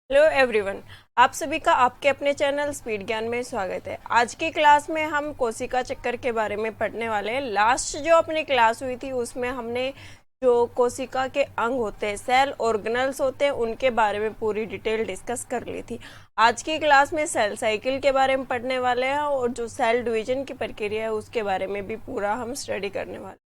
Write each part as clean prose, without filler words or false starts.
Hello everyone. आप सभी का आपके अपने चैनल स्पीड ज्ञान में स्वागत है। आज की क्लास में हम कोशिका चक्कर के बारे में पढ़ने वाले हैं। लास्ट जो अपनी क्लास हुई थी उसमें हमने जो कोशिका के अंग होते हैं, सेल ऑर्गेनल्स होते हैं, उनके बारे में पूरी डिटेल डिस्कस कर ली थी। आज की क्लास में सेल साइकिल के बारे में पढ़ने वाले हैं और जो सेल डिवीजन की प्रक्रिया है उसके बारे में भी पूरा हम स्टडी करने वाले हैं।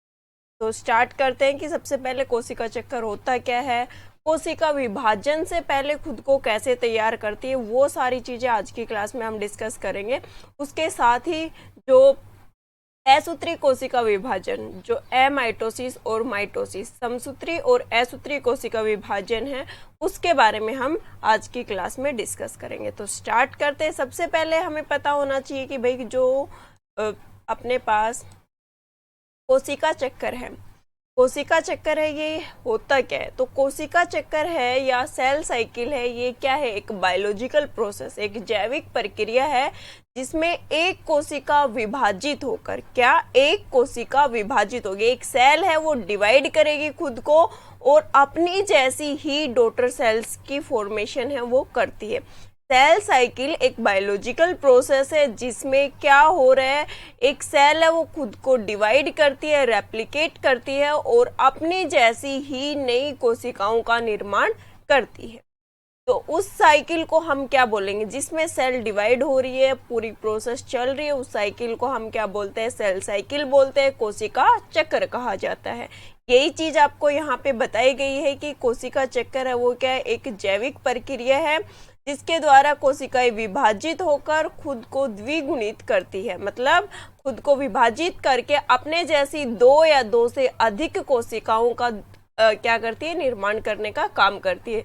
तो स्टार्ट करते हैं कि सबसे पहले कोशिका चक्कर होता क्या है, कोशिका विभाजन से पहले खुद को कैसे तैयार करती है, वो सारी चीजें आज की क्लास में हम डिस्कस करेंगे। उसके साथ ही जो असूत्री कोशिका विभाजन, जो एमाइटोसिस और माइटोसिस, समसूत्री और असूत्री कोशिका विभाजन है, उसके बारे में हम आज की क्लास में डिस्कस करेंगे। तो स्टार्ट करते हैं। सबसे पहले हमें पता होना चाहिए कि भाई जो अपने पास कोशिका चक्कर है, कोशिका चक्कर है, ये होता क्या है? तो कोशिका चक्कर है या सेल साइकिल है, ये क्या है? एक बायोलॉजिकल प्रोसेस, एक जैविक प्रक्रिया है जिसमें एक कोशिका विभाजित होकर, क्या एक कोशिका विभाजित होगी, एक सेल है वो डिवाइड करेगी खुद को और अपनी जैसी ही डॉटर सेल्स की फॉर्मेशन है वो करती है। सेल साइकिल एक बायोलॉजिकल प्रोसेस है जिसमें क्या हो रहा है, एक सेल है वो खुद को डिवाइड करती है, रेप्लिकेट करती है और अपनी जैसी ही नई कोशिकाओं का निर्माण करती है। तो उस साइकिल को हम क्या बोलेंगे? जिसमें सेल डिवाइड हो रही है, पूरी प्रोसेस चल रही है, उस साइकिल को हम क्या बोलते हैं? सेल साइकिल बोलते हैं, कोशिका चक्कर कहा जाता है। यही चीज आपको यहाँ पे बताई गई है कि कोशिका चक्कर है वो क्या है? एक जैविक प्रक्रिया है जिसके द्वारा कोशिकाएं विभाजित होकर खुद को द्विगुणित करती है, मतलब खुद को विभाजित करके अपने जैसी दो या दो से अधिक कोशिकाओं का क्या करती है? निर्माण करने का काम करती है।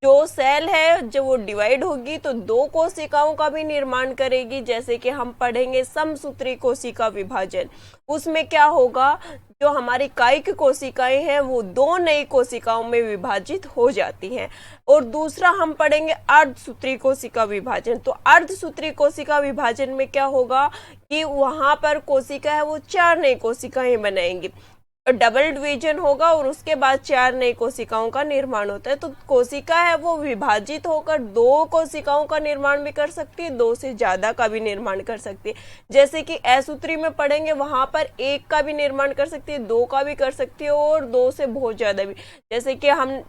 जो सेल है जब वो डिवाइड होगी तो दो कोशिकाओं का भी निर्माण करेगी, जैसे कि हम पढ़ेंगे समसूत्री कोशिका विभाजन। उसमें क्या होगा, जो हमारी कायिक कोशिकाएं हैं वो दो नई कोशिकाओं में विभाजित हो जाती हैं। और दूसरा हम पढ़ेंगे अर्धसूत्री कोशिका विभाजन। तो अर्धसूत्री कोशिका विभाजन में क्या होगा कि वहां पर कोशिका है वो चार नई कोशिकाएं बनाएंगी, डबल डिवीजन होगा और उसके बाद चार नई कोशिकाओं का निर्माण होता है। तो कोशिका है वो विभाजित होकर दो कोशिकाओं का निर्माण भी कर सकती है, दो से ज्यादा का भी निर्माण कर सकती है। जैसे कि असूत्री में पढ़ेंगे वहां पर एक का भी निर्माण कर सकती है, दो का भी कर सकती है और दो से बहुत ज्यादा भी। जैसे कि हम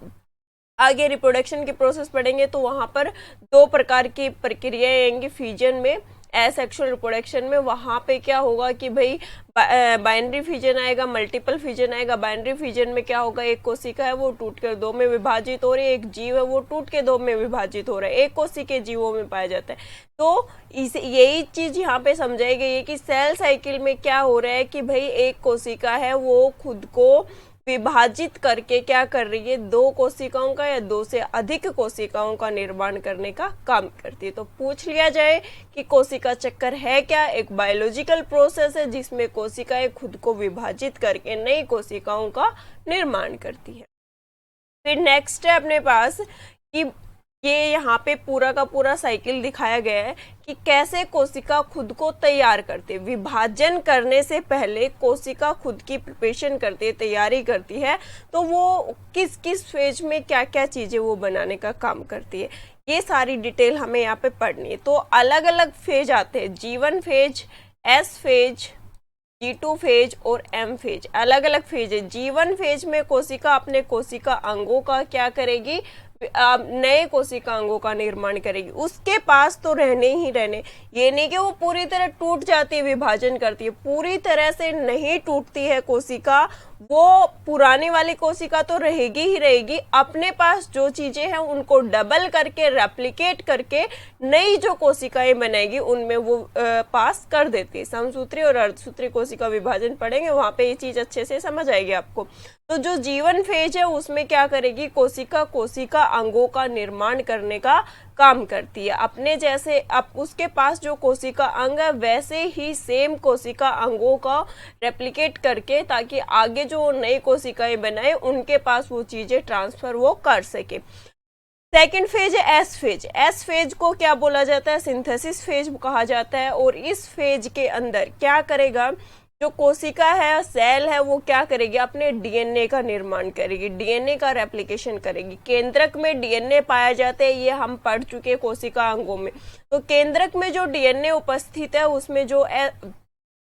आगे रिप्रोडक्शन की प्रोसेस पढ़ेंगे तो वहां पर दो प्रकार की प्रक्रियाएं आएंगी फ्यूजन में, एसेक्सुअल रिप्रोडक्शन में। वहां पे क्या होगा कि भाई बाइनरी फ्यूजन आएगा, मल्टीपल फ्यूजन आएगा। बाइनरी फ्यूजन में क्या होगा, एक कोशिका है वो टूटकर दो में विभाजित हो रही है, एक जीव है वो टूट के दो में विभाजित हो रहा है, एक कोशिका जीवों में पाया जाता है। तो इस यही चीज यहाँ पे समझाई गई है कि सेल साइकिल में क्या हो रहा है कि भाई एक कोशिका है वो खुद को विभाजित करके क्या कर रही है, दो कोशिकाओं का या दो से अधिक कोशिकाओं का निर्माण करने का काम करती है। तो पूछ लिया जाए कि कोशिका चक्कर है क्या? एक बायोलॉजिकल प्रोसेस है जिसमें कोशिकाएं खुद को विभाजित करके नई कोशिकाओं का निर्माण करती है। फिर नेक्स्ट है अपने पास कि ये यहाँ पे पूरा का पूरा साइकिल दिखाया गया है कि कैसे कोशिका खुद को तैयार करती है। विभाजन करने से पहले कोशिका खुद की प्रिपरेशन करती है, तैयारी करती है। तो वो किस किस फेज में क्या क्या चीजें वो बनाने का काम करती है, ये सारी डिटेल हमें यहाँ पे पढ़नी है। तो अलग अलग फेज आते हैं, G1 phase, S phase, G2 phase और M फेज। अलग अलग फेज है। G1 फेज में कोशिका अपने कोशिका अंगों का क्या करेगी, नए कोशिका अंगों का निर्माण करेगी। उसके पास तो रहने ही रहने, ये नहीं कि वो पूरी तरह टूट जाती है, विभाजन करती है, पूरी तरह से नहीं टूटती है कोशिका। वो पुरानी वाली कोशिका तो रहेगी ही रहेगी, अपने पास जो चीजें हैं उनको डबल करके, रेप्लिकेट करके नई जो कोशिकाएं बनाएगी उनमें वो पास कर देती है। समसूत्री और अर्धसूत्री कोशिका विभाजन पढ़ेंगे, वहां पे ये चीज अच्छे से समझ आएगी आपको। तो जो G1 फेज है उसमें क्या करेगी, कोशिका अंगों का निर्माण करने का काम करती है। अपने जैसे अब उसके पास जो कोशिका अंग है वैसे ही सेम कोशिका अंगों का रेप्लिकेट करके, ताकि आगे जो नई कोशिकाएं बनाए उनके पास वो चीजें ट्रांसफर वो कर सके। सेकेंड फेज है एस फेज। एस फेज को क्या बोला जाता है, सिंथेसिस फेज कहा जाता है। और इस फेज के अंदर क्या करेगा, जो कोशिका है, सेल है, वो क्या करेगी, अपने डीएनए का निर्माण करेगी, डीएनए का रेप्लिकेशन करेगी। केंद्रक में डीएनए पाया जाता है, ये हम पढ़ चुके हैं कोशिका अंगों में। तो केंद्रक में जो डीएनए उपस्थित है उसमें जो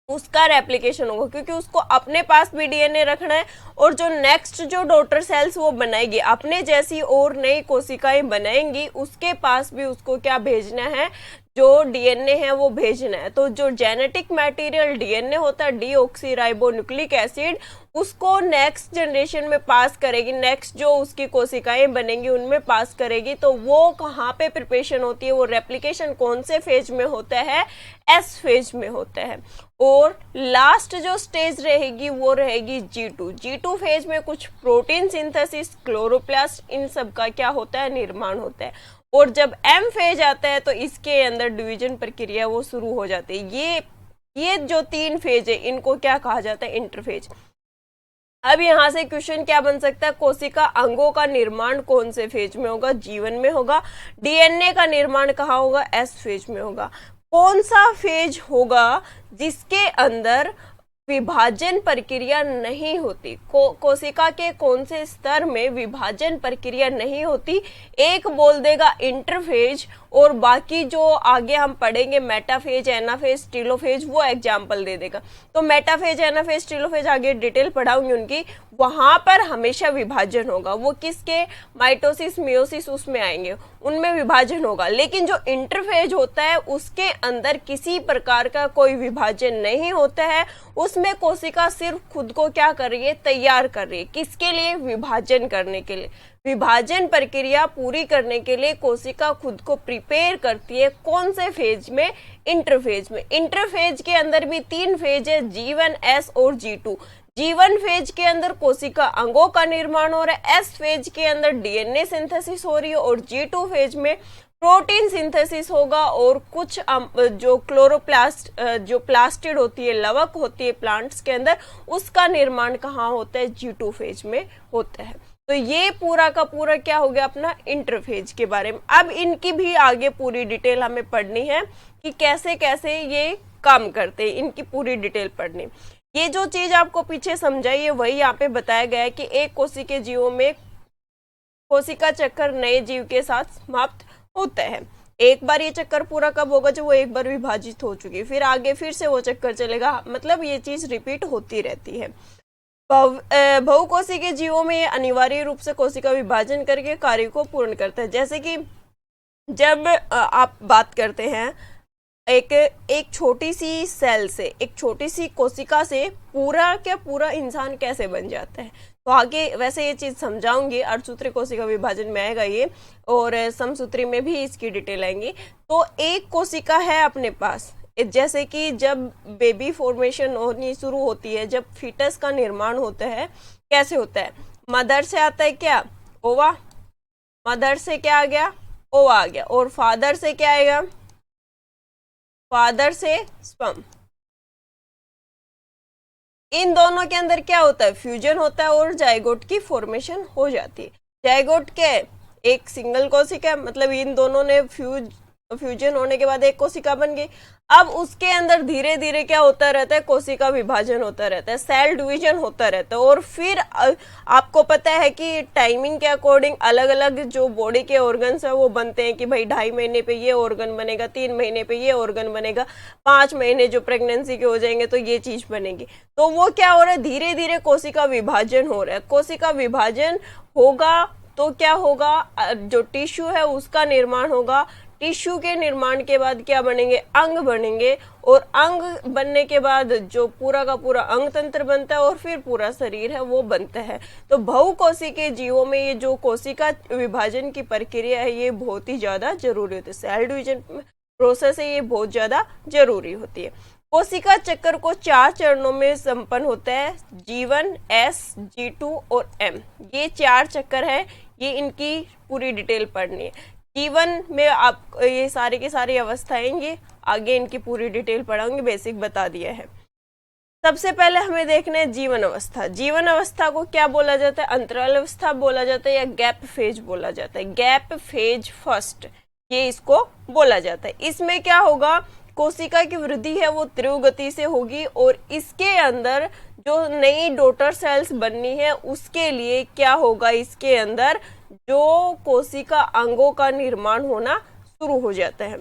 उसका रेप्लिकेशन होगा, क्योंकि उसको अपने पास भी डीएनए रखना है और जो नेक्स्ट जो डॉटर सेल्स वो बनाएगी अपने जैसी और नई कोशिकाएं बनाएंगी, उसके पास भी उसको क्या भेजना है, जो डीएनए है वो भेजना है। तो जो जेनेटिक मटेरियल डीएनए होता है, डीऑक्सीराइबोन्यूक्लिक एसिड, उसको नेक्स्ट जनरेशन में पास करेगी, नेक्स्ट जो उसकी कोशिकाएं बनेंगी उनमें पास करेगी। तो वो कहाँ पे प्रिपरेशन होती है, वो रेप्लिकेशन कौन से फेज में होता है, एस फेज में होता है। और लास्ट जो स्टेज रहेगी वो रहेगी G2। G2 फेज में कुछ प्रोटीन सिंथेसिस, क्लोरोप्लास्ट, इन सब का क्या होता है, निर्माण होता है। और जब M फेज आता है तो इसके अंदर डिवीजन प्रक्रिया वो शुरू हो जाती है। ये जो 3 फेज है इनको क्या कहा जाता है, इंटरफेज। अब यहाँ से क्वेश्चन क्या बन सकता है, कोशिका अंगों का निर्माण कौन से फेज में होगा, G1 में होगा। डीएनए का निर्माण कहाँ होगा, S फेज में होगा। कौन सा फेज होगा जिसके अंदर विभाजन प्रक्रिया नहीं होती, कोशिका के कौन से स्तर में विभाजन प्रक्रिया नहीं होती, एक बोल देगा इंटरफेज, और बाकी जो आगे हम पढ़ेंगे मेटाफेज, एनाफेज, टीलोफेज, वो एग्जाम्पल दे देगा। तो मेटाफेज, एनाफेज, टीलोफेज आगे डिटेल पढ़ाऊंगी उनकी, वहां पर हमेशा विभाजन होगा। वो किसके, माइटोसिस, मियोसिस, उसमें आएंगे, उनमें विभाजन होगा। लेकिन जो इंटरफेज होता है उसके अंदर किसी प्रकार का कोई विभाजन नहीं होता है, उसमें कोशिका सिर्फ खुद को क्या कर रही है, तैयार कर रही है, किसके लिए, विभाजन करने के लिए। विभाजन प्रक्रिया पूरी करने के लिए कोशिका खुद को प्रिपेयर करती है, कौन से फेज में, इंटरफेज में। इंटरफेज के अंदर भी 3 फेज है, G1, S और G2। G1 फेज के अंदर कोशिका अंगों का निर्माण हो रहा है, S फेज के अंदर डीएनए सिंथेसिस हो रही है, और G2 फेज में प्रोटीन सिंथेसिस होगा, और कुछ जो क्लोरोप्लास्ट, जो प्लास्टिड होती है, लवक होती है प्लांट्स के अंदर, उसका निर्माण कहाँ होता है, G2 फेज में होता है। तो ये पूरा का पूरा क्या हो गया अपना इंटरफेज के बारे में। अब इनकी भी आगे पूरी डिटेल हमें पढ़नी है कि कैसे कैसे ये काम करते हैं, इनकी पूरी डिटेल पढ़नी। ये जो चीज आपको पीछे समझाई है वही यहाँ पे बताया गया है कि एक कोशिकीय जीवों में कोशिका चक्कर नए जीव के साथ समाप्त होता है। एक बार ये चक्कर पूरा कब होगा, जब वो एक बार विभाजित हो चुकी, फिर आगे फिर से वो चक्कर चलेगा, मतलब ये चीज रिपीट होती रहती है। बहुकोशिकीय जीवों में ये अनिवार्य रूप से कोशिका विभाजन करके कार्य को पूर्ण करता है। जैसे कि जब आप बात करते हैं एक छोटी सी सेल से, एक छोटी सी कोशिका से पूरा क्या पूरा इंसान कैसे बन जाता है, तो आगे वैसे ये चीज समझाऊंगी, अर्धसूत्री कोशिका विभाजन में आएगा ये, और समसूत्री में भी इसकी डिटेल आएंगी। तो एक कोशिका है अपने पास, जैसे कि जब बेबी फॉर्मेशन होनी शुरू होती है, जब फीटस का निर्माण होता है, कैसे होता है, मदर से आता है क्या, ओवा, मदर से क्या आ गया, ओवा आ गया, और फादर से क्या आएगा, फादर से स्पर्म। इन दोनों के अंदर क्या होता है, फ्यूजन होता है और जाइगोट की फॉर्मेशन हो जाती है। जाइगोट क्या है, एक सिंगल कोशिका, मतलब इन दोनों ने फ्यूजन होने के बाद एक कोशिका बन गई। अब उसके अंदर धीरे धीरे क्या होता रहता है, कोशिका विभाजन होता रहता है, सेल डिवीजन होता रहता है, और फिर आपको पता है कि टाइमिंग के अकॉर्डिंग अलग अलग जो बॉडी के ऑर्गन्स है वो बनते हैं कि भाई 2.5 महीने पे ये ऑर्गन बनेगा, 3 महीने पे ये ऑर्गन बनेगा, 5 महीने जो प्रेगनेंसी के हो जाएंगे तो ये चीज बनेगी। तो वो क्या हो रहा है, धीरे धीरे कोशिका विभाजन हो रहा है। कोशिका विभाजन होगा तो क्या होगा, जो टिश्यू है उसका निर्माण होगा, टिश्यू के निर्माण के बाद क्या बनेंगे, अंग बनेंगे, और अंग बनने के बाद जो पूरा का पूरा अंग तंत्र बनता है, और फिर पूरा शरीर है वो बनता है। तो बहुकोशिकीय जीवों में ये जो कोशिका विभाजन की प्रक्रिया है ये बहुत ही ज्यादा जरूरी होती है, सेल डिवीजन प्रोसेस है ये बहुत ज्यादा जरूरी होती है। कोशिका चक्र को 4 चरणों में संपन्न होता है, G1, S, G2 और M। ये 4 चक्कर है, ये इनकी पूरी डिटेल पढ़नी है। G1 में आप ये सारे की सारी अवस्थाएं, ये आगे इनकी पूरी डिटेल पढ़ाऊंगी, बेसिक बता दिया है। सबसे पहले हमें देखना है जीवन अवस्था। जीवन अवस्था को क्या बोला जाता है, अंतराल अवस्था बोला जाता है या गैप फेज बोला जाता है, गैप फेज फर्स्ट ये इसको बोला जाता है। इसमें क्या होगा, कोशिका की वृद्धि है वो तीव्र गति से होगी और इसके अंदर जो नई डॉटर सेल्स बननी है उसके लिए क्या होगा, इसके अंदर जो कोशिका अंगों का निर्माण होना शुरू हो जाता है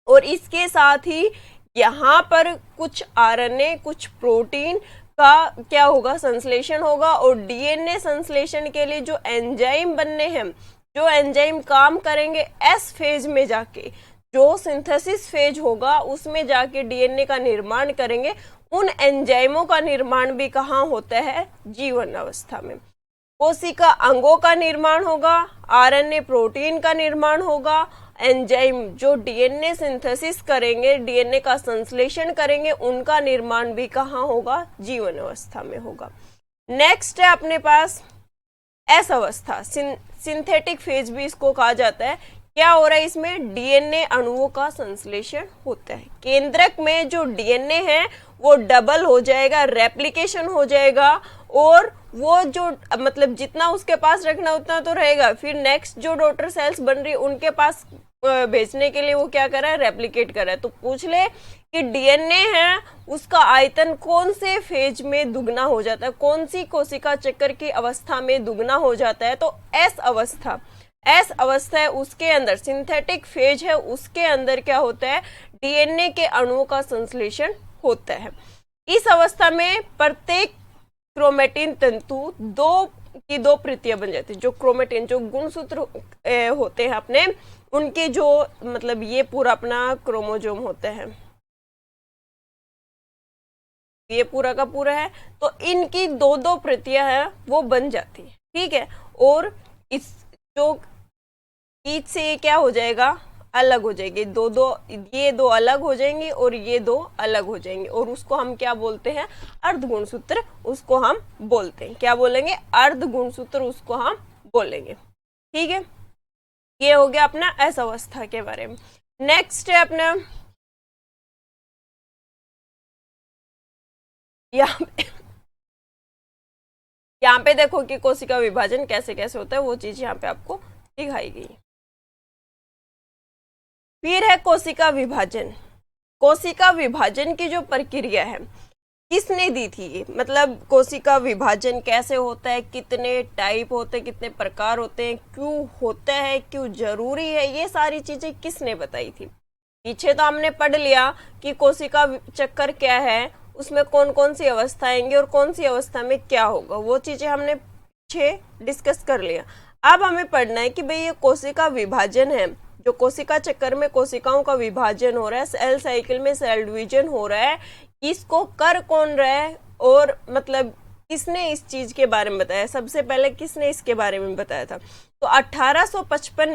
और इसके साथ ही यहाँ पर कुछ आरएनए, कुछ प्रोटीन का क्या होगा, संश्लेषण होगा और डीएनए संश्लेषण के लिए जो एंजाइम बनने हैं, जो एंजाइम काम करेंगे एस फेज में जाके, जो सिंथेसिस फेज होगा उसमें जाके डीएनए का निर्माण करेंगे। उन एंजाइमों का निर्माण भी कहाँ होता है, जीवन अवस्था में। कोशिका अंगों का निर्माण होगा, आरएनए प्रोटीन का निर्माण होगा, एंजाइम जो डीएनए सिंथेसिस करेंगे, डीएनए का संश्लेषण करेंगे, उनका निर्माण भी कहाँ होगा, जीवन अवस्था में होगा। नेक्स्ट है अपने पास एस अवस्था, सिंथेटिक फेज भी इसको कहा जाता है। क्या हो रहा है इसमें, डीएनए अणुओं का संश्लेषण होता है। केंद्रक में जो डीएनए है वो डबल हो जाएगा, रेप्लिकेशन हो जाएगा और वो जो मतलब जितना उसके पास रखना उतना तो रहेगा, फिर नेक्स्ट जो डॉटर सेल्स बन रही है उनके पास भेजने के लिए वो क्या कर रहा है, रेप्लिकेट कर रहा है। तो पूछ ले कि डीएनए है उसका आयतन कौन से फेज में दुगना हो जाता है, कौन सी कोशिका चक्र की अवस्था में दुगना हो जाता है, तो एस अवस्था, एस अवस्था है उसके अंदर सिंथेटिक फेज है, उसके अंदर क्या होता है, डीएनए के अणुओं का संश्लेषण होता है। इस अवस्था में प्रत्येक क्रोमेटिन तंतु दो प्रतियां बन जाती है। जो क्रोमेटिन, जो गुणसूत्र होते हैं अपने, उनके जो मतलब ये पूरा अपना क्रोमोजोम होता है, ये पूरा का पूरा है, तो इनकी दो प्रतियां हैं वो बन जाती है, ठीक है। और इस जो ईच से ये क्या हो जाएगा, अलग हो जाएगी, ये दो अलग हो जाएंगी और ये दो अलग हो जाएंगी और उसको हम क्या बोलते हैं, अर्ध गुणसूत्र उसको हम बोलते हैं। क्या बोलेंगे, अर्ध गुणसूत्र उसको हम बोलेंगे, ठीक है। ये हो गया अपना एस अवस्था के बारे में। नेक्स्ट है अपना यहाँ पे देखो कि कोशिका विभाजन कैसे कैसे होता है, वो चीज यहाँ पे आपको दिखाई गई। फिर है कोशिका विभाजन। कोशिका विभाजन की जो प्रक्रिया है किसने दी थी ये, मतलब कोशिका विभाजन कैसे होता है, कितने टाइप होते हैं, कितने प्रकार होते हैं, क्यों होता है, क्यों जरूरी है, ये सारी चीजें किसने बताई थी। पीछे तो हमने पढ़ लिया कि कोशिका चक्कर क्या है, उसमें कौन कौन सी अवस्था आएंगी और कौन सी अवस्था में क्या होगा, वो चीजें हमने पीछे डिस्कस कर लिया। अब हमें पढ़ना है कि भाई ये कोशिका विभाजन है, जो कोशिका चक्कर में कोशिकाओं का विभाजन हो रहा है, सेल साइकिल में सेल डिवीजन हो रहा है, इसको कर कौन रहा है और मतलब किसने इस चीज के बारे में बताया, सबसे पहले किसने इसके बारे में बताया था। तो 1855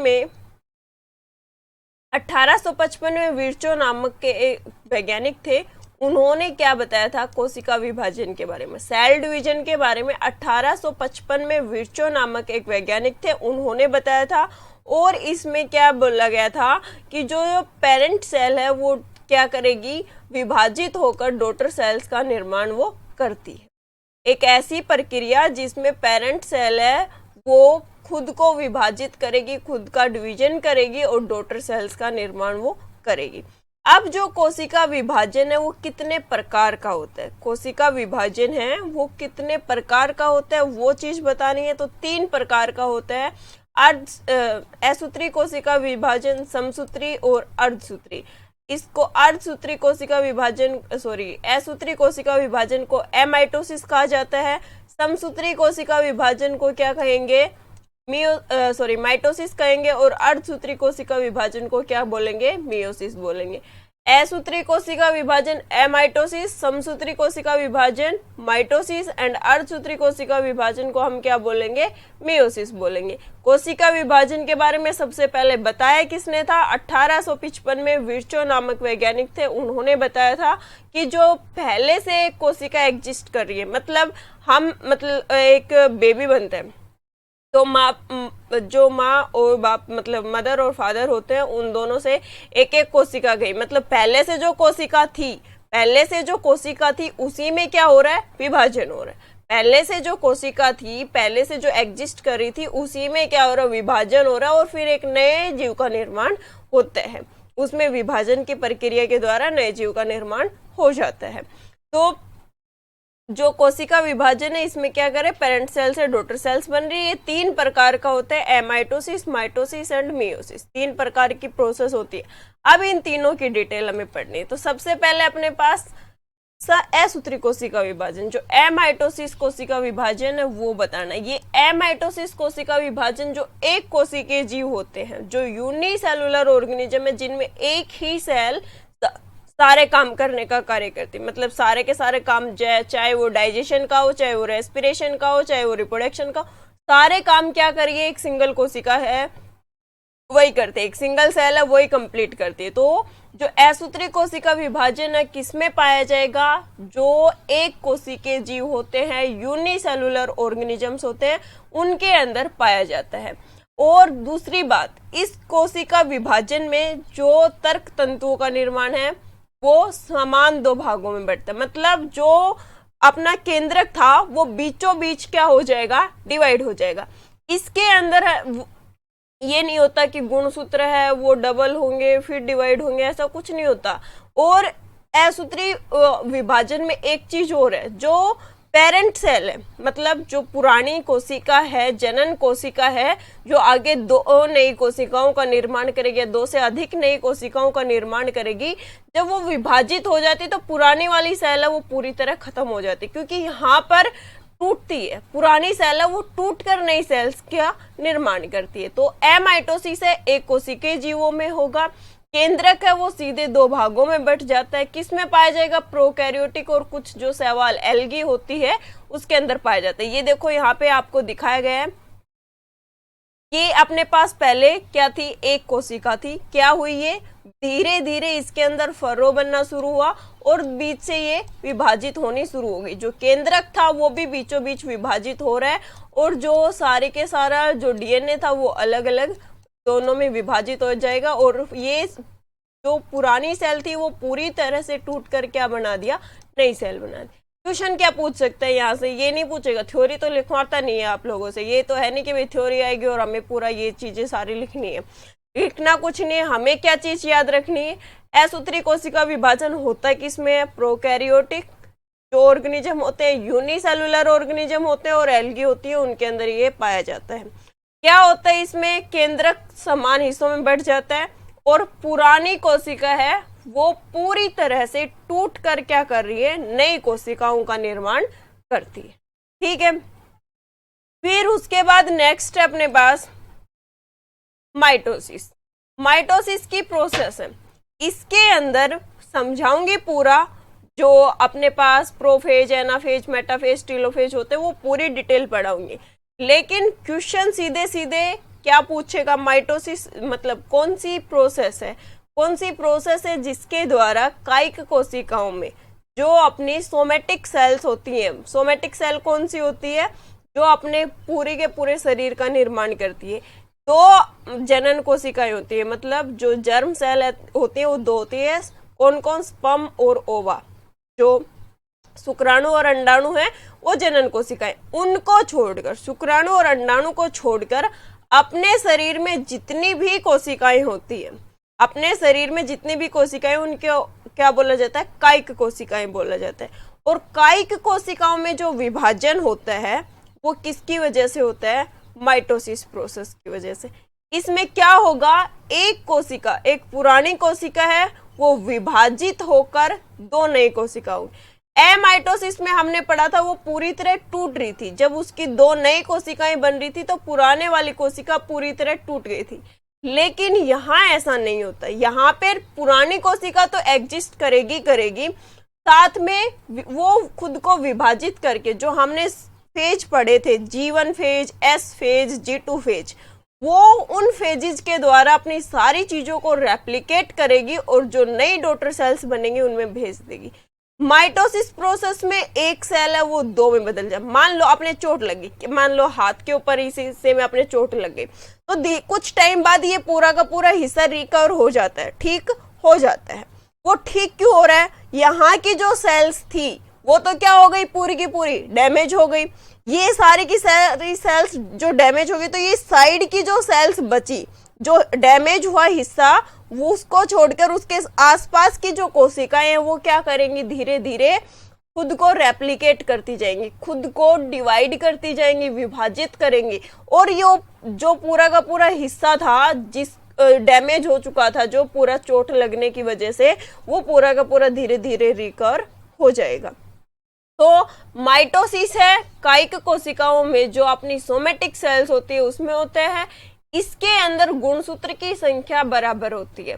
में विर्चो नामक के एक वैज्ञानिक थे, उन्होंने क्या बताया था कोशिका विभाजन के बारे में, सेल डिवीजन के बारे में। 1855 में विर्चो नामक एक वैज्ञानिक थे, उन्होंने बताया था। और इसमें क्या बोला गया था कि जो पेरेंट सेल है वो क्या करेगी, विभाजित होकर डॉटर सेल्स का निर्माण वो करती है। एक ऐसी प्रक्रिया जिसमें पेरेंट सेल है वो खुद को विभाजित करेगी, खुद का डिवीजन करेगी और डॉटर सेल्स का निर्माण वो करेगी। अब जो कोशिका विभाजन है वो कितने प्रकार का होता है, कोशिका विभाजन है वो कितने प्रकार का होता है वो चीज बतानी है। तो 3 प्रकार का होता है, असूत्री कोशिका विभाजन, समसूत्री और अर्धसूत्री। इसको अर्धसूत्री कोशिका विभाजन असूत्री कोशिका विभाजन को एमाइटोसिस कहा जाता है। समसूत्री कोशिका विभाजन को क्या कहेंगे, माइटोसिस कहेंगे और अर्धसूत्री कोशिका विभाजन को क्या बोलेंगे, मियोसिस बोलेंगे। असूत्री कोशिका विभाजन एमाइटोसिस, समसूत्री कोशिका विभाजन माइटोसिस एंड अर्धसूत्री कोशिका विभाजन को हम क्या बोलेंगे, मियोसिस बोलेंगे। कोशिका विभाजन के बारे में सबसे पहले बताया किसने था, 1855 में विर्चो नामक वैज्ञानिक थे, उन्होंने बताया था कि जो पहले से एक कोशिका एग्जिस्ट कर रही है, मतलब एक बेबी बनता है तो जो माँ और बाप मतलब मदर और फादर होते हैं, उन दोनों से एक एक कोशिका गई, मतलब पहले से जो कोशिका थी उसी में क्या हो रहा है, विभाजन हो रहा है। पहले से जो कोशिका थी, पहले से जो एग्जिस्ट कर रही थी, उसी में क्या हो रहा है, विभाजन हो रहा है और फिर एक नए जीव का निर्माण होता है। उसमें विभाजन की प्रक्रिया के द्वारा नए जीव का निर्माण हो जाता है। तो जो कोशिका विभाजन है इसमें क्या करें, पेरेंट सेल से डॉटर सेल्स बन रही है। 3 प्रकार का होता है, एमाइटोसिस, माइटोसिस एंड मियोसिस। 3 प्रकार की प्रोसेस होती है। अब इन तीनों की डिटेल हमें पढ़नी है। तो सबसे पहले अपने पास असूत्री कोशिका विभाजन, जो एमाइटोसिस कोशिका विभाजन है वो बताना। ये एमाइटोसिस कोशिका विभाजन जो एक कोशिकीय जीव होते हैं, जो यूनिसेलुलर ऑर्गेनिज्म है, जिनमें एक ही सेल सारे काम करने का कार्य करती है। मतलब सारे के सारे काम, चाहे वो डाइजेशन का हो, चाहे वो रेस्पिरेशन का हो, चाहे वो रिप्रोडक्शन का हो, सारे काम क्या करिए एक सिंगल कोशिका है वही करते हैं, एक सिंगल सेल है वही कंप्लीट करती है। तो जो असूत्री कोशिका विभाजन है किसमें पाया जाएगा, जो एक कोशिकीय जीव होते हैं, यूनिसेलुलर ऑर्गेनिजम्स होते हैं, उनके अंदर पाया जाता है। और दूसरी बात, इस कोशिका विभाजन में जो तर्क तंतुओं का निर्माण है वो समान 2 भागों में बंटता है। मतलब जो अपना केंद्रक था वो बीचों बीच क्या हो जाएगा, डिवाइड हो जाएगा। इसके अंदर ये नहीं होता कि गुणसूत्र है वो डबल होंगे फिर डिवाइड होंगे, ऐसा कुछ नहीं होता। और असूत्री विभाजन में एक चीज और है, जो पेरेंट सेल है, मतलब जो पुरानी कोशिका है, जनन कोशिका है, जो आगे 2 नई कोशिकाओं का निर्माण करेगी, 2 से अधिक नई कोशिकाओं का निर्माण करेगी। जब वो विभाजित हो जाती तो पुरानी वाली सेल है वो पूरी तरह खत्म हो जाती, क्योंकि यहाँ पर टूटती है। पुरानी सेल है वो टूट कर नई सेल्स का निर्माण करती है। तो एमाइटोसिस है एक कोशिकीय जीवों में होगा। केंद्रक है वो सीधे 2 भागों में बंट जाता है। किस में पाया जाएगा, प्रोकैरियोटिक और कुछ जो शैवाल एल्गी होती है उसके अंदर पाया जाता है। ये देखो यहाँ पे आपको दिखाया गया है, ये अपने पास पहले क्या थी, एक कोशिका थी। क्या हुई, ये धीरे धीरे इसके अंदर फर्रो बनना शुरू हुआ और बीच से ये विभाजित होनी शुरू हो गई। जो केंद्रक था वो भी बीचों बीच विभाजित हो रहा है और जो सारे के सारा जो डीएनए था वो अलग अलग दोनों में विभाजित हो जाएगा। और ये जो पुरानी सेल थी वो पूरी तरह से टूट कर क्या बना दिया, नई सेल बना दी। क्वेश्चन क्या पूछ सकता है यहाँ से, ये नहीं पूछेगा, थ्योरी तो लिखवाता नहीं है आप लोगों से। ये तो है नहीं कि भाई थ्योरी आएगी और हमें पूरा ये चीजें सारी लिखनी है, लिखना कुछ नहीं है। हमें क्या चीज याद रखनी है, असूत्री कोशिका विभाजन होता है किसमें है, प्रोकैरियोटिक जो ऑर्गेनिज्म होते हैं, यूनिसेलुलर ऑर्गेनिज्म होते हैं और एल्गी होती है, उनके अंदर ये पाया जाता है। क्या होता है इसमें, केंद्रक समान हिस्सों में बढ़ जाता है और पुरानी कोशिका है वो पूरी तरह से टूट कर क्या कर रही है, नई कोशिकाओं का निर्माण करती है। ठीक है, फिर उसके बाद नेक्स्ट है अपने पास माइटोसिस। माइटोसिस की प्रोसेस है, इसके अंदर समझाऊंगी पूरा। जो अपने पास प्रोफेज, एनाफेज, मेटाफेज, टेलोफेज होते हैं वो पूरी डिटेल पढ़ाऊंगी। लेकिन क्वेश्चन सीधे सीधे क्या पूछेगा, माइटोसिस मतलब कौन सी प्रोसेस है, कौन सी प्रोसेस है जिसके द्वारा कायिक कोशिकाओं में जो अपनी सोमेटिक सेल्स होती हैं, सोमेटिक सेल कौन सी होती है, जो अपने पूरे के पूरे शरीर का निर्माण करती है। 2 जनन कोशिकाएं होती है, मतलब जो जर्म सेल होती है वो 2 होती है। कौन कौन, स्पर्म और ओवा। जो शुक्राणु और अंडाणु है वो जनन कोशिकाएं, उनको छोड़कर, शुक्राणु और अंडाणु को छोड़कर अपने शरीर में जितनी भी कोशिकाएं होती है, अपने शरीर में जितनी भी कोशिकाएं, उनको क्या बोला जाता है, कायिक कोशिकाएं बोला जाता है। और कायिक कोशिकाओं में जो विभाजन होता है वो किसकी वजह से होता है, माइटोसिस प्रोसेस की वजह से। इसमें क्या होगा, एक कोशिका, एक पुरानी कोशिका है वो विभाजित होकर 2 नई कोशिका होगी। एमाइटोसिस में हमने पढ़ा था वो पूरी तरह टूट रही थी, जब उसकी 2 नई कोशिकाएं बन रही थी तो पुराने वाली कोशिका पूरी तरह टूट गई थी। लेकिन यहाँ ऐसा नहीं होता, यहाँ पे पुरानी कोशिका तो एग्जिस्ट करेगी करेगी, साथ में वो खुद को विभाजित करके, जो हमने फेज पढ़े थे, G1 phase, S phase, G2 phase, वो उन फेजेस के द्वारा अपनी सारी चीजों को रेप्लिकेट करेगी और जो नई डॉटर सेल्स बनेंगी उनमें भेज देगी। माइटोसिस प्रोसेस में एक सेल है वो 2 में बदल जाए। मान लो अपने चोट लगी, मान लो हाथ के ऊपर इस हिस्से में अपने चोट लग गई, तो कुछ टाइम बाद ये पूरा का पूरा हिस्सा रिकवर हो जाता है, ठीक हो जाता है। वो ठीक क्यों हो रहा है, यहाँ की जो सेल्स थी वो तो क्या हो गई, पूरी की पूरी डैमेज हो गई। ये सारी की सारी सेल्स जो डैमेज हो गई, तो ये साइड की जो सेल्स बची, जो डैमेज हुआ हिस्सा वो उसको छोड़कर उसके आसपास की जो कोशिकाएं हैं वो क्या करेंगी, धीरे धीरे खुद को रेप्लिकेट करती जाएंगी, खुद को डिवाइड करती जाएंगी, विभाजित करेंगी, और ये जो पूरा का पूरा हिस्सा था जिस डैमेज हो चुका था, जो पूरा चोट लगने की वजह से, वो पूरा का पूरा धीरे धीरे रिकवर हो जाएगा। तो माइटोसिस है कायिक कोशिकाओं में जो अपनी सोमेटिक सेल्स होती है उसमें होते हैं। इसके अंदर गुणसूत्र की संख्या बराबर होती है।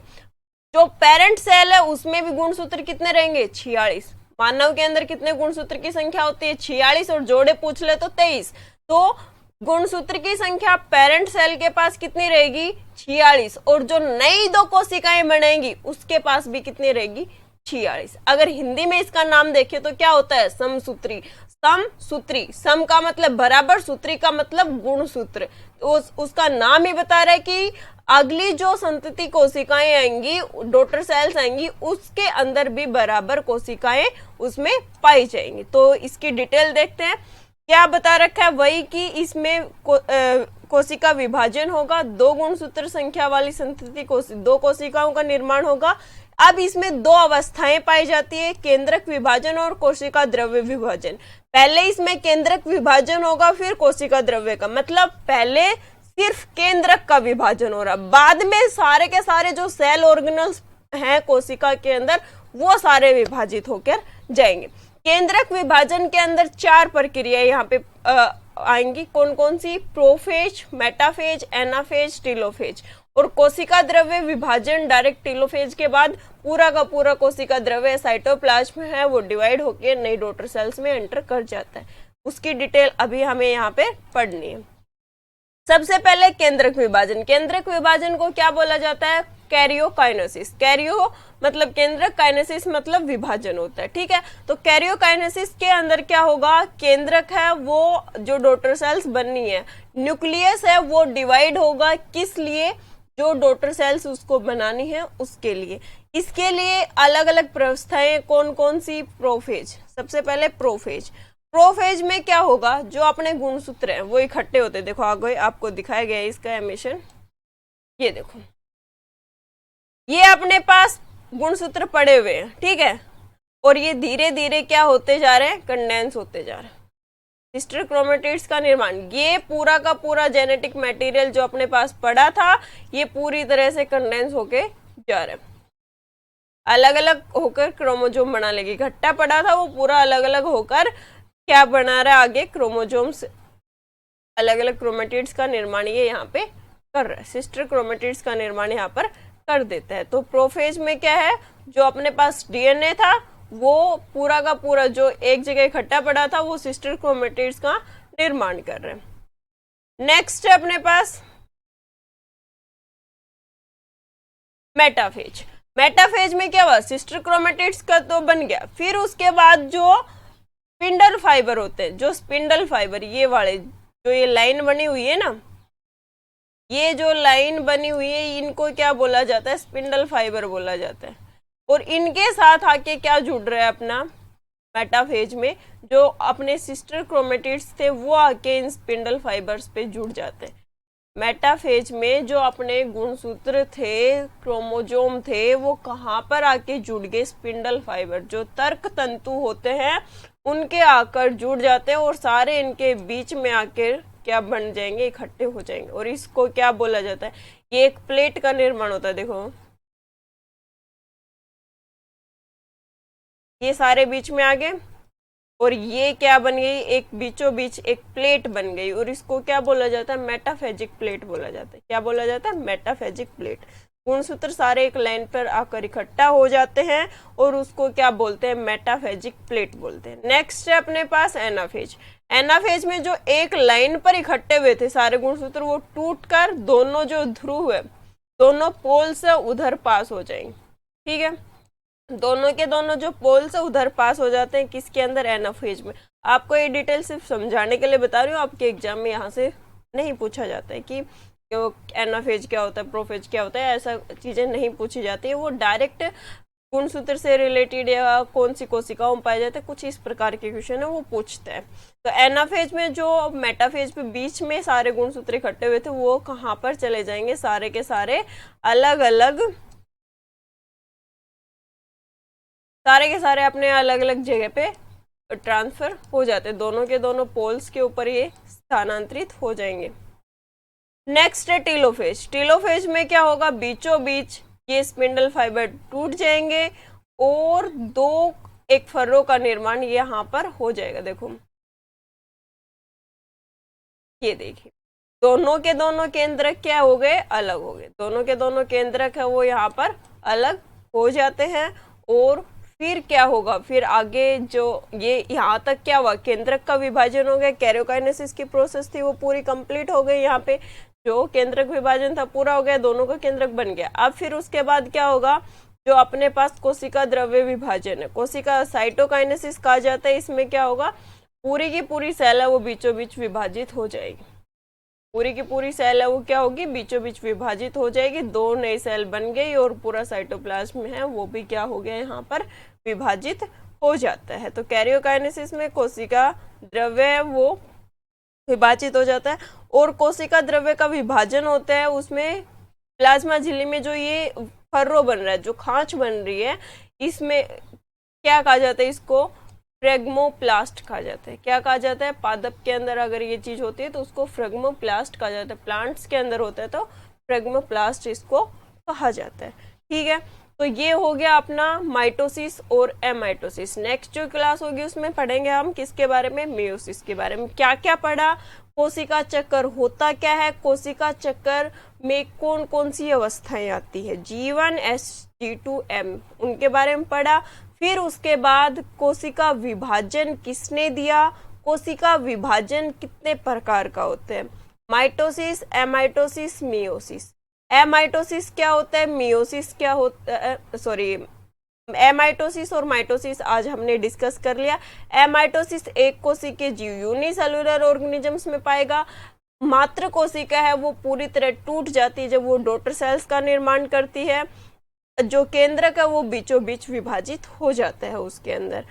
जो पेरेंट सेल है उसमें भी गुणसूत्र कितने रहेंगे, 46। मानव के अंदर कितने गुणसूत्र की संख्या होती है, 46, और जोड़े पूछ ले तो 23। तो गुणसूत्र की संख्या पेरेंट सेल के पास कितनी रहेगी, 46, और जो नई दो कोशिकाएं बनेंगी उसके पास भी कितनी रहेगी, 46। अगर हिंदी में इसका नाम देखें तो क्या होता है, समसूत्री। समसूत्री, सम का मतलब बराबर, सूत्री का मतलब गुणसूत्र। तो उसका नाम ही बता रहा है कि अगली जो संतति कोशिकाएं आएंगी, डॉटर सेल्स आएंगी, उसके अंदर भी बराबर कोशिकाएं उसमें पाई जाएंगी। तो इसकी डिटेल देखते हैं। क्या बता रखा है, वही कि इसमें कोशिका विभाजन होगा, 2 गुणसूत्र संख्या वाली संतति दो कोशिकाओं का निर्माण होगा। अब इसमें 2 अवस्थाएं पाई जाती है, केंद्रक विभाजन और कोशिका द्रव्य विभाजन। पहले इसमें केंद्रक विभाजन होगा, फिर कोशिका द्रव्य का, मतलब पहले सिर्फ केंद्रक का विभाजन हो रहा, बाद में सारे के सारे जो सेल ऑर्गेनल्स हैं कोशिका के अंदर वो सारे विभाजित होकर जाएंगे। केंद्रक विभाजन के अंदर 4 प्रक्रियाएं यहाँ पे आएंगी। कौन कौन सी, प्रोफेज, मेटाफेज, एनाफेज, टेलोफेज। और कोशिका द्रव्य विभाजन डायरेक्ट टेलोफेज के बाद पूरा का पूरा कोशिका द्रव्य साइटोप्लाज्म है वो डिवाइड होकर नई डॉटर सेल्स में एंटर कर जाता है। उसकी डिटेल अभी हमें यहाँ पे पढ़नी है। सबसे पहले केंद्रक विभाजन। केंद्रक विभाजन को क्या बोला जाता है, कैरियोकाइनेसिस। कैरियो मतलब केंद्रक, काइनेसिस मतलब विभाजन होता है, ठीक है। तो कैरियोकाइनेसिस के अंदर क्या होगा, केंद्रक है वो जो डॉटर सेल्स बननी है, न्यूक्लियस है वो डिवाइड होगा, किस लिए, जो डॉटर सेल्स उसको बनानी है उसके लिए। इसके लिए अलग अलग व्यवस्थाएं कौन कौन सी, प्रोफेज। सबसे पहले प्रोफेज। प्रोफेज में क्या होगा, जो अपने गुणसूत्र हैं वो इकट्ठे होते हैं। देखो आगे आपको दिखाया गया है इसका एमिशन, ये देखो, ये अपने पास गुणसूत्र पड़े हुए हैं, ठीक है, और ये धीरे धीरे क्या होते जा रहे हैं, कंडेंस होते जा रहे हैं। सिस्टर क्रोमेटिड्स का निर्माण, ये पूरा का पूरा जेनेटिक मटेरियल जो अपने पास पड़ा था ये पूरी तरह से कंडेंस होके जा रहा है, अलग अलग होकर क्रोमोजोम बना लेगी। इकट्ठा पड़ा था वो पूरा अलग अलग होकर क्या बना रहा है, आगे क्रोमोजोम्स, अलग अलग क्रोमेटिड्स का निर्माण ये यहाँ पे कर रहा है। सिस्टर क्रोमेटिड्स का निर्माण यहाँ पर कर देता है। तो प्रोफेज में क्या है, जो अपने पास डीएनए था वो पूरा का पूरा जो एक जगह इकट्ठा पड़ा था वो सिस्टर क्रोमेटिड्स का निर्माण कर रहे हैं। नेक्स्ट है अपने पास मेटाफेज। मेटाफेज में क्या हुआ, सिस्टर क्रोमेटिड्स का तो बन गया, फिर उसके बाद जो स्पिंडल फाइबर होते हैं, जो स्पिंडल फाइबर ये वाले जो ये लाइन बनी हुई है ना, ये जो लाइन बनी हुई है इनको क्या बोला जाता है, स्पिंडल फाइबर बोला जाता है। और इनके साथ आके क्या जुड़ रहा है अपना मेटाफेज में, जो अपने सिस्टर क्रोमेटिड्स थे वो आके इन स्पिंडल फाइबर्स पे जुड़ जाते हैं। मेटाफेज में जो अपने गुणसूत्र थे, क्रोमोजोम थे, वो कहाँ पर आके जुड़ गए, स्पिंडल फाइबर जो तर्क तंतु होते हैं उनके आकर जुड़ जाते हैं और सारे इनके बीच में आकर क्या बन जाएंगे, इकट्ठे हो जाएंगे। और इसको क्या बोला जाता है, ये एक प्लेट का निर्माण होता है। देखो ये सारे बीच में आ गए और ये क्या बन गई, एक बीचों बीच एक प्लेट बन गई और इसको क्या बोला जाता है, मेटाफेजिक प्लेट बोला जाता है। क्या बोला जाता है, मेटाफेजिक प्लेट। गुणसूत्र सारे एक लाइन पर आकर इकट्ठा हो जाते हैं और उसको क्या बोलते हैं, मेटाफेजिक प्लेट बोलते हैं। नेक्स्ट है अपने पास एनाफेज। एनाफेज में जो एक लाइन पर इकट्ठे हुए थे सारे गुणसूत्र वो टूटकर दोनों जो ध्रुव है, दोनों पोल से उधर पास हो जाएंगे, ठीक है। दोनों के दोनों जो पोल से उधर पास हो जाते हैं, किसके अंदर, एनाफेज में। आपको ये डिटेल सिर्फ समझाने के लिए बता रही हूँ, आपके एग्जाम में यहाँ से नहीं पूछा जाता है कि एनाफेज क्या होता है, प्रोफेज क्या होता है, ऐसा चीजें नहीं पूछी जाती है। वो डायरेक्ट गुणसूत्र से रिलेटेड या कौन सी कोशिकाओं में पाए जाते हैं, कुछ इस प्रकार के क्वेश्चन है वो पूछते हैं। तो एनाफेज में जो मेटाफेज पे बीच में सारे गुणसूत्र इकट्ठे हुए थे वो कहाँ पर चले जाएंगे, सारे के सारे अलग अलग सारे के सारे अपने अलग अलग जगह पे ट्रांसफर हो जाते हैं, दोनों के दोनों पोल्स के ऊपर ये स्थानांतरित हो जाएंगे। नेक्स्ट है टेलोफेज। टेलोफेज में क्या होगा, बीचों बीच ये स्पिंडल फाइबर टूट जाएंगे और दो एक फर्रों का निर्माण यहाँ पर हो जाएगा। देखो ये देखिए, दोनों के दोनों केंद्रक क्या हो गए, अलग हो गए। दोनों के दोनों केंद्रक है वो यहाँ पर अलग हो जाते हैं। और फिर क्या होगा, फिर आगे जो ये यहाँ तक क्या हुआ, केंद्रक का विभाजन हो गया, कैरियोकाइनेसिस की प्रोसेस थी वो पूरी कंप्लीट हो गई। यहाँ पे जो केंद्रक विभाजन था पूरा हो गया, दोनों का केंद्रक बन गया। अब फिर उसके बाद क्या होगा, जो अपने पास कोशिका द्रव्य विभाजन है, कोशिका साइटोकाइनेसिस कहा जाता है। इसमें क्या होगा, पूरी की पूरी सेल है वो बीचों बीच विभाजित हो जाएगी। पूरी की पूरी सेल है वो क्या होगी, बीचों बीच विभाजित हो जाएगी। दो नई सेल बन गई और पूरा साइटोप्लाज्म है वो भी क्या हो गया, यहाँ पर विभाजित हो जाता है। तो कैरियोकाइनेसिस में कोशिका द्रव्य है वो विभाजित हो जाता है। और कोशिका द्रव्य का विभाजन होता है, उसमें प्लाज्मा झिल्ली में जो ये फर्रो बन रहा है, जो खांच बन रही है, इसमें क्या कहा जाता है, इसको फ्रेगमोप्लास्ट कहा जाता है। क्या कहा जाता है, पादप के अंदर अगर ये चीज होती है तो उसको फ्रेगमोप्लास्ट कहा जाता है। प्लांट्स के अंदर होता है तो फ्रेगमोप्लास्ट इसको कहा जाता है। ठीक है, तो ये हो गया अपना माइटोसिस और एमाइटोसिस। नेक्स्ट जो क्लास होगी उसमें पढ़ेंगे हम किसके बारे में, मेयोसिस के बारे में। क्या क्या पढ़ा, कोशिका चक्कर होता क्या है, कोशिका चक्कर में कौन कौन सी अवस्थाएं आती है, G1 G2M, उनके बारे में पढ़ा। फिर उसके बाद कोशिका विभाजन किसने दिया, कोशिका विभाजन कितने प्रकार का होता है, माइटोसिस, एमाइटोसिस, मियोसिस। एमाइटोसिस क्या होता है, मियोसिस क्या होता है, सॉरी, एमाइटोसिस और माइटोसिस आज हमने डिस्कस कर लिया। एमाइटोसिस एक कोशिकीय जीव यूनिसेलुलर ऑर्गेनिजम्स में पाएगा। मात्र कोशिका है वो पूरी तरह टूट जाती है जब वो डॉटर सेल्स का निर्माण करती है। जो केंद्रक है वो बीचों बीच विभाजित हो जाता है उसके अंदर।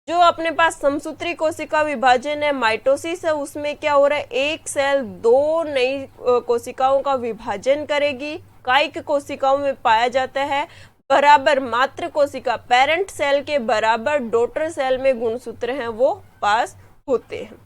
जो अपने पास समसूत्री कोशिका विभाजन है, माइटोसिस है, उसमें क्या हो रहा है, एक सेल दो नई कोशिकाओं का विभाजन करेगी। कायिक कोशिकाओं में पाया जाता है बराबर मात्र कोशिका, पेरेंट सेल के बराबर डॉटर सेल में गुणसूत्र हैं वो पास होते हैं।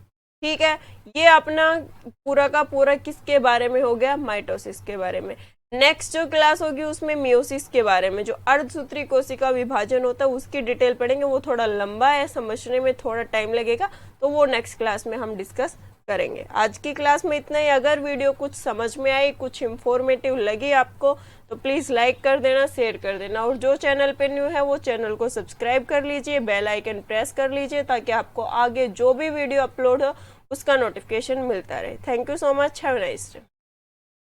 ठीक है, ये अपना पूरा का पूरा किसके बारे में हो गया, माइटोसिस के बारे में। नेक्स्ट जो क्लास होगी उसमें मियोसिस के बारे में, जो अर्धसूत्री कोशिका विभाजन होता है उसकी डिटेल पढ़ेंगे। वो थोड़ा लंबा है, समझने में थोड़ा टाइम लगेगा, तो वो नेक्स्ट क्लास में हम डिस्कस करेंगे। आज की क्लास में इतना ही। अगर वीडियो कुछ समझ में आई, कुछ इंफॉर्मेटिव लगी आपको, तो प्लीज़ लाइक कर देना, शेयर कर देना। और जो चैनल पे न्यू है वो चैनल को सब्सक्राइब कर लीजिए, बेल आइकन प्रेस कर लीजिए, ताकि आपको आगे जो भी वीडियो अपलोड हो उसका नोटिफिकेशन मिलता रहे। Thank you so much, have a nice day.